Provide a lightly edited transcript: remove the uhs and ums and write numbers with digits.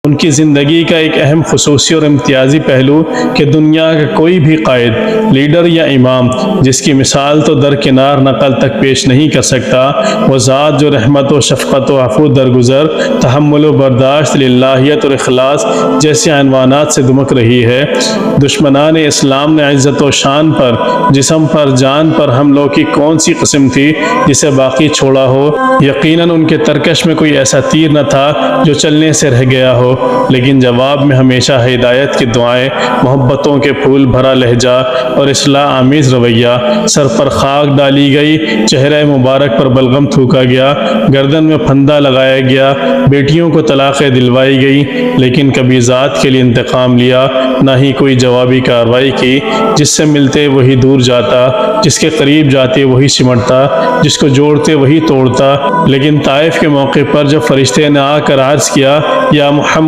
ان کی زندگی کا ایک اہم خصوصی اور امتیازی پہلو کہ دنیا کا کوئی بھی قائد، لیڈر یا امام جس کی مثال تو درکنار نقل تک پیش نہیں کر سکتا، وہ ذات جو رحمت و شفقت و عفو درگزر، تحمل و برداشت، للہیت اور اخلاص جیسے عنوانات سے دمک رہی ہے۔ دشمنان اسلام نے عزت و شان پر، جسم پر، جان پر حملوں کی کون سی قسم تھی جسے باقی چھوڑا ہو؟ یقیناً ان کے ترکش میں کوئی ایسا تیر نہ تھا جو چلنے سے رہ گیا ہو، لیکن جواب میں ہمیشہ ہدایت کی دعائیں، محبتوں کے پھول بھرا لہجہ اور اصلاح آمیز رویہ۔ سر پر خاک ڈالی گئی، چہرہ مبارک پر بلغم تھوکا گیا، گردن میں پھندا لگایا گیا، بیٹیوں کو طلاقیں دلوائی گئی، لیکن کبھی ذات کے لیے انتقام لیا، نہ ہی کوئی جوابی کارروائی کی۔ جس سے ملتے وہی دور جاتا، جس کے قریب جاتے وہی سمٹتا، جس کو جوڑتے وہی توڑتا۔ لیکن طائف کے موقع پر جب فرشتے نے آ کر عرض کیا، یا محمد